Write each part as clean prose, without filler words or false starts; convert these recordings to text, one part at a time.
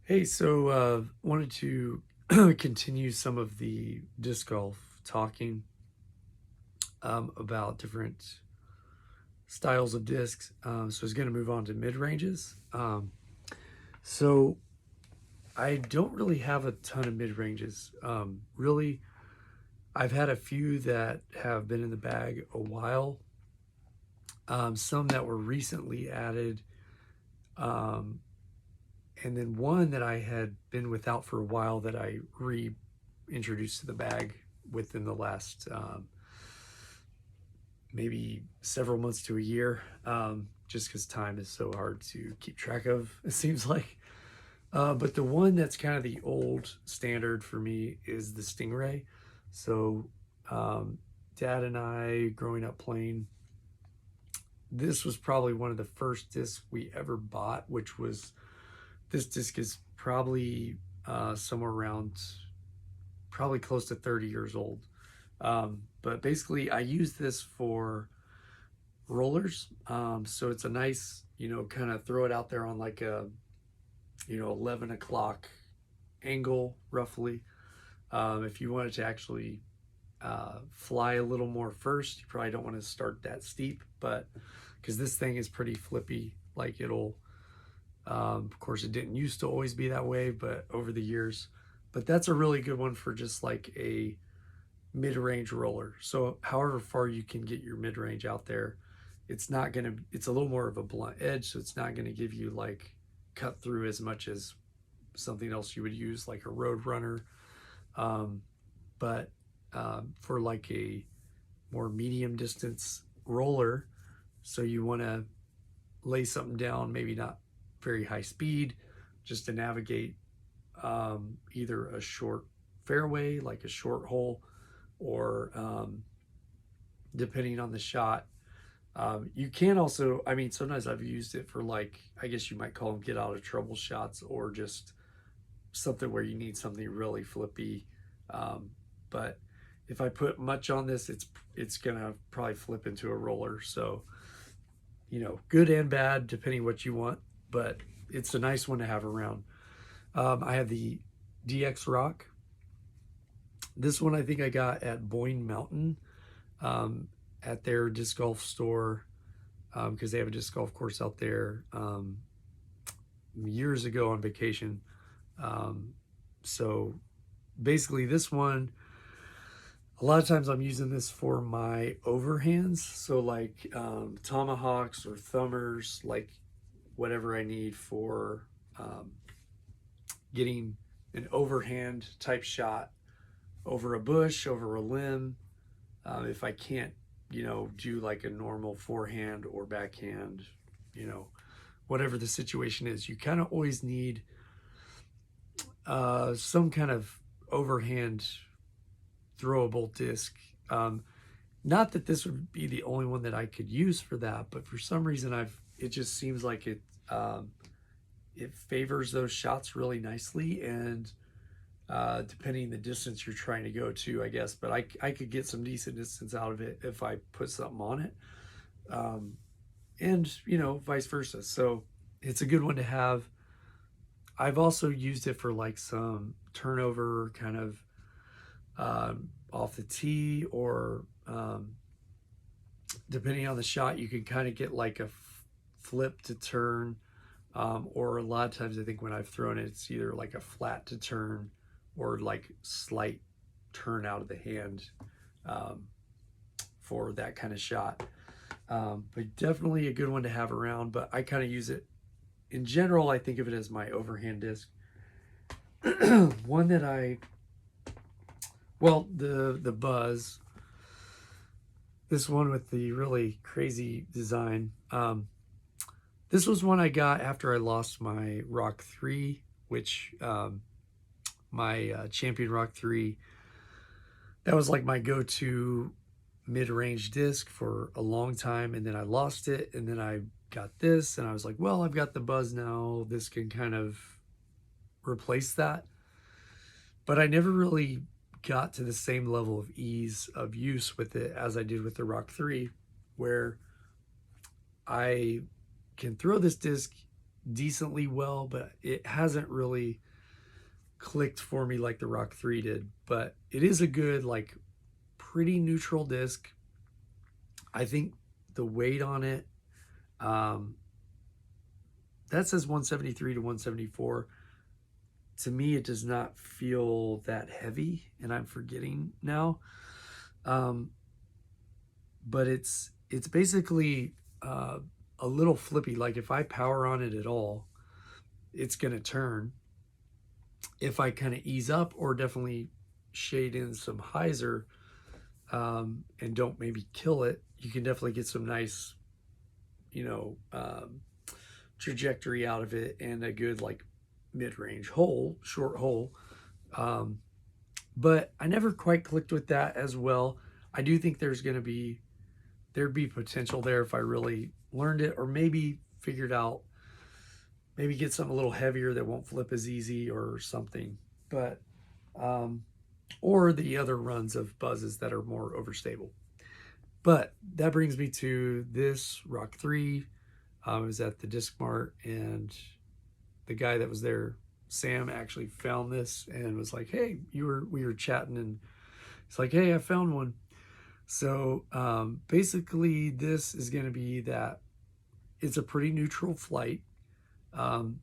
Hey, wanted to continue some of the disc golf talking about different styles of discs. So I was going to move on to mid ranges. So I don't really have a ton of mid ranges. Really, I've had a few that have been in the bag a while. Some that were recently added. Um, and then one that I had been without for a while that I reintroduced to the bag within the last maybe several months to a year, just because time is so hard to keep track of, it seems like. But the one that's kind of the old standard for me is the Stingray. So, Dad and I, growing up playing, this was probably one of the first discs we ever bought, which was this disc is probably somewhere around probably close to 30 years old. But basically, I use this for rollers. So it's a nice, kind of throw it out there on like a, 11 o'clock angle, roughly. If you wanted to actually fly a little more first, you probably don't want to start that steep, but because this thing is pretty flippy, like of course, it didn't used to always be that way, but over the years. But that's a really good one for just like a mid-range roller. So however far you can get your mid-range out there, it's a little more of a blunt edge, so it's not gonna give you like cut through as much as something else you would use like a road runner. But for like a more medium distance roller, so you want to lay something down, maybe not very high speed, just to navigate either a short fairway, like a short hole, or depending on the shot. You can also, I mean, sometimes I've used it for like, I guess you might call them get out of trouble shots, or just something where you need something really flippy. But if I put much on this, it's gonna probably flip into a roller. So, good and bad depending what you want, but it's a nice one to have around. I have the DX Rock. This one I think I got at Boyne Mountain, at their disc golf store, because they have a disc golf course out there, years ago on vacation. So basically, this one, a lot of times I'm using this for my overhands. So, like tomahawks or thumbers, like whatever I need for getting an overhand type shot over a bush, over a limb. If I can't, do like a normal forehand or backhand, you know, whatever the situation is, you kind of always need some kind of overhand throwable disc. Not that this would be the only one that I could use for that, but for some reason it just seems like it favors those shots really nicely, and depending the distance you're trying to go to, I guess. But I could get some decent distance out of it if I put something on it, and vice versa. So it's a good one to have. I've also used it for like some turnover kind of off the tee, or depending on the shot, you can kind of get like a flip to turn, or a lot of times I think when I've thrown it, it's either like a flat to turn or like slight turn out of the hand, for that kind of shot. But definitely a good one to have around. But I kind of use it in general. I think of it as my overhand disc. One that the Buzz, this one with the really crazy design. This was one I got after I lost my Rock 3, which my Champion Rock 3, that was like my go-to mid-range disc for a long time, and then I lost it, and then I got this, and I was like, well, I've got the Buzz now. This can kind of replace that. But I never really got to the same level of ease of use with it as I did with the Rock 3, where I can throw this disc decently well, but it hasn't really clicked for me like the Rock 3 did. But it is a good, like, pretty neutral disc. I think the weight on it, um, that says 173 to 174. To me, it does not feel that heavy, and I'm forgetting now. Um, but it's basically a little flippy. Like if I power on it at all, it's gonna turn. If I kind of ease up or definitely shade in some hyzer, and don't maybe kill it, you can definitely get some nice, you know, trajectory out of it and a good like mid-range hole, short hole. Um, but I never quite clicked with that as well. I do think there'd be potential there if I really learned it, or maybe figured out, maybe get something a little heavier that won't flip as easy or something. But or the other runs of buzzes that are more overstable. But that brings me to this Rock 3. I was at the Disc Mart, and the guy that was there, Sam, actually found this and was like, "Hey, we were chatting, and it's like, hey, I found one." So basically, this is going to be that it's a pretty neutral flight. Um,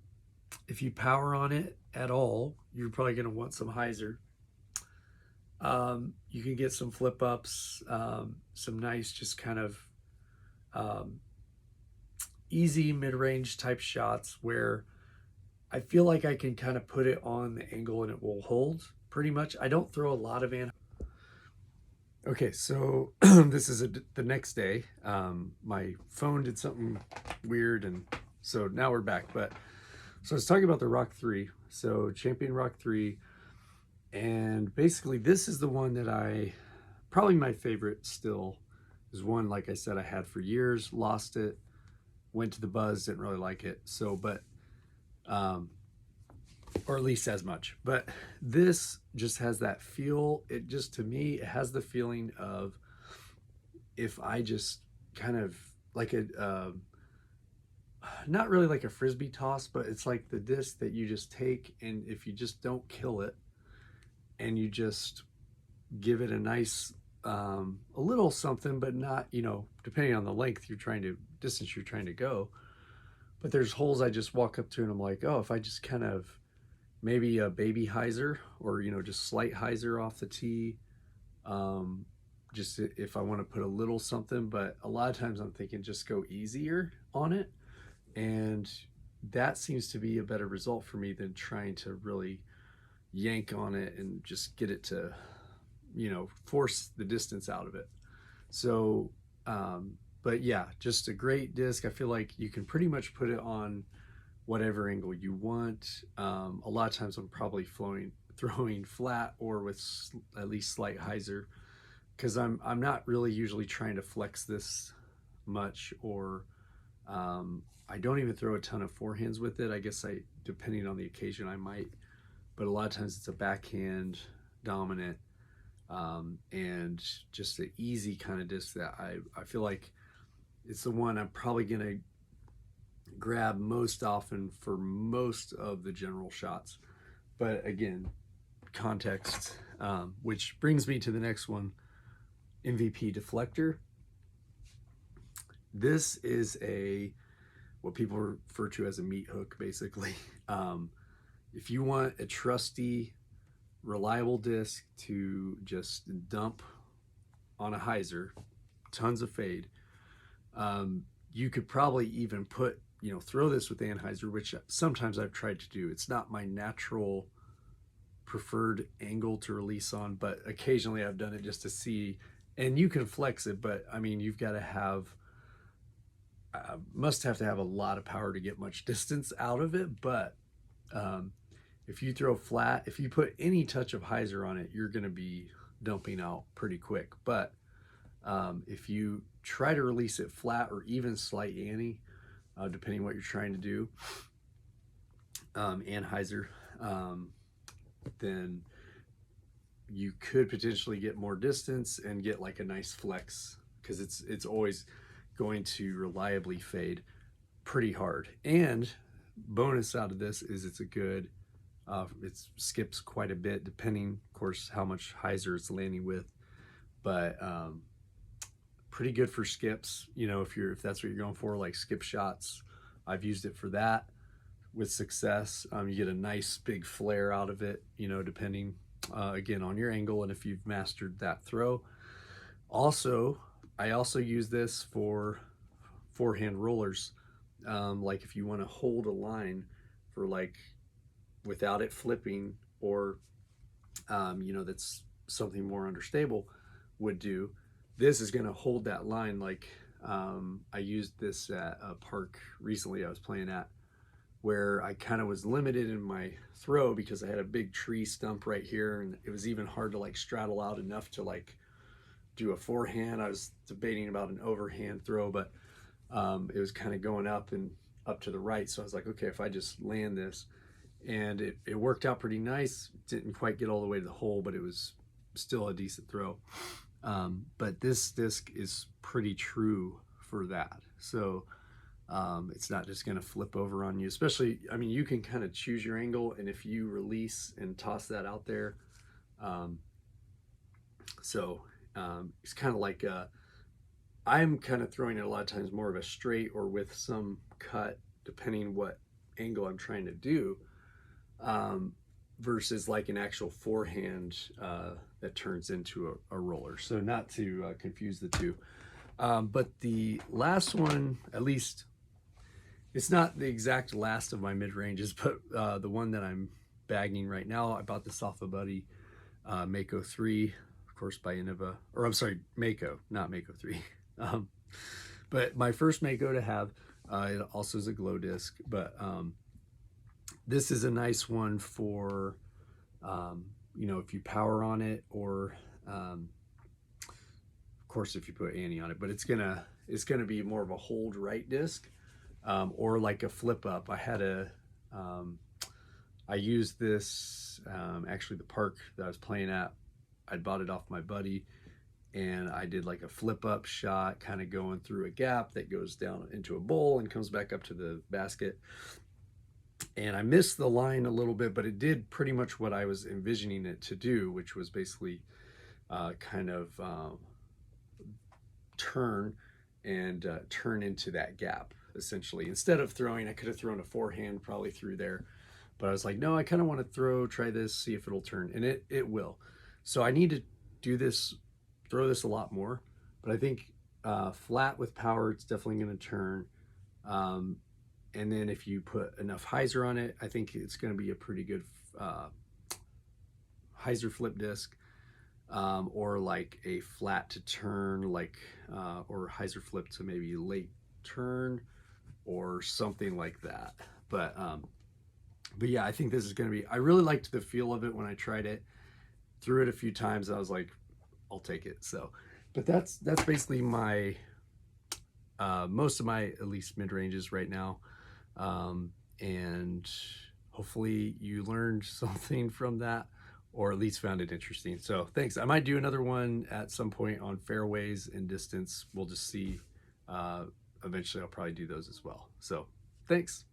if you power on it at all, you're probably going to want some hyzer. You can get some flip ups, some nice, just kind of um, easy mid range type shots where I feel like I can kind of put it on the angle and it will hold pretty much. I don't throw a lot of anhydrous. Okay, so this is the next day. My phone did something weird, and so now we're back. But so I was talking about the Rock 3, so Champion Rock 3, and basically this is the one that probably my favorite still, is one, like I said, I had for years, lost it, went to the Buzz, didn't really like it. So, but or at least as much. But this just has that feel. It just, to me, it has the feeling of, if I just kind of like not really like a frisbee toss, but it's like the disc that you just take, and if you just don't kill it and you just give it a nice a little something, but not, depending on the distance you're trying to go. But there's holes I just walk up to and I'm like, oh, if I just kind of maybe a baby hyzer, or just slight hyzer off the tee, just if I want to put a little something. But a lot of times I'm thinking just go easier on it, and that seems to be a better result for me than trying to really yank on it and just get it to force the distance out of it. So but yeah, just a great disc. I feel like you can pretty much put it on whatever angle you want. A lot of times I'm probably throwing flat or with at least slight hyzer, because I'm not really usually trying to flex this much, or I don't even throw a ton of forehands with it. I guess depending on the occasion, I might, but a lot of times it's a backhand dominant, and just an easy kind of disc that I feel like it's the one I'm probably gonna grab most often for most of the general shots. But again, context, which brings me to the next one, MVP deflector. This is what people refer to as a meat hook, basically. If you want a trusty, reliable disc to just dump on a hyzer, tons of fade, you could probably even throw this with anhyzer, which sometimes I've tried to do. It's not my natural preferred angle to release on, but occasionally I've done it just to see. And you can flex it, but I mean, you've got to must have to have a lot of power to get much distance out of it. But if you throw flat, if you put any touch of hyzer on it, you're going to be dumping out pretty quick. But if you try to release it flat or even slight ante, depending what you're trying to do, anhyzer, then you could potentially get more distance and get like a nice flex, because it's always going to reliably fade pretty hard. And bonus out of this is it's a good, it skips quite a bit depending, of course, how much hyzer it's landing with, but pretty good for skips. You know, if that's what you're going for, like skip shots, I've used it for that with success. You get a nice big flare out of it, you know, depending again on your angle and if you've mastered that throw. Also, I also use this for forehand rollers. Like if you want to hold a line for like without it flipping, or you know, that's something more understable would do. This is going to hold that line. Like I used this at a park recently I was playing at, where I kind of was limited in my throw because I had a big tree stump right here, and it was even hard to like straddle out enough to like do a forehand. I was debating about an overhand throw, but it was kind of going up and up to the right. So I was like, okay, if I just land this, and it worked out pretty nice. Didn't quite get all the way to the hole, but it was still a decent throw. But this disc is pretty true for that. So it's not just going to flip over on you, especially, I mean, you can kind of choose your angle, and if you release and toss that out there, it's kind of like I'm kind of throwing it a lot of times more of a straight or with some cut, depending what angle I'm trying to do, versus like an actual forehand that turns into a roller. So not to confuse the two. But the last one, at least, it's not the exact last of my mid-ranges, but the one that I'm bagging right now, I bought this off a buddy, Mako 3, of course, by Innova, or I'm sorry, Mako, not Mako 3. But my first Mako to have, it also is a glow disc, but this is a nice one for, you know, if you power on it, or of course if you put Annie on it, but it's gonna be more of a hold right disc, or like a flip up. I used this, actually the park that I was playing at, I bought it off my buddy, and I did like a flip up shot, kind of going through a gap that goes down into a bowl and comes back up to the basket. And I missed the line a little bit, but it did pretty much what I was envisioning it to do, which was basically kind of turn into that gap, essentially. Instead of throwing, I could have thrown a forehand probably through there, but I was like, no, I kind of want to try this, see if it'll turn, and it will. So I need to do this, throw this a lot more, but I think flat with power, it's definitely going to turn. And then if you put enough hyzer on it, I think it's going to be a pretty good hyzer flip disc, or like a flat to turn, like or hyzer flip to maybe late turn or something like that. But yeah, I think this is going to be, I really liked the feel of it when I tried it. Threw it a few times, I was like, I'll take it. So, but that's basically my most of my, at least, mid-ranges right now. And hopefully you learned something from that, or at least found it interesting. So thanks. I might do another one at some point on fairways and distance. We'll just see. Eventually I'll probably do those as well. So thanks.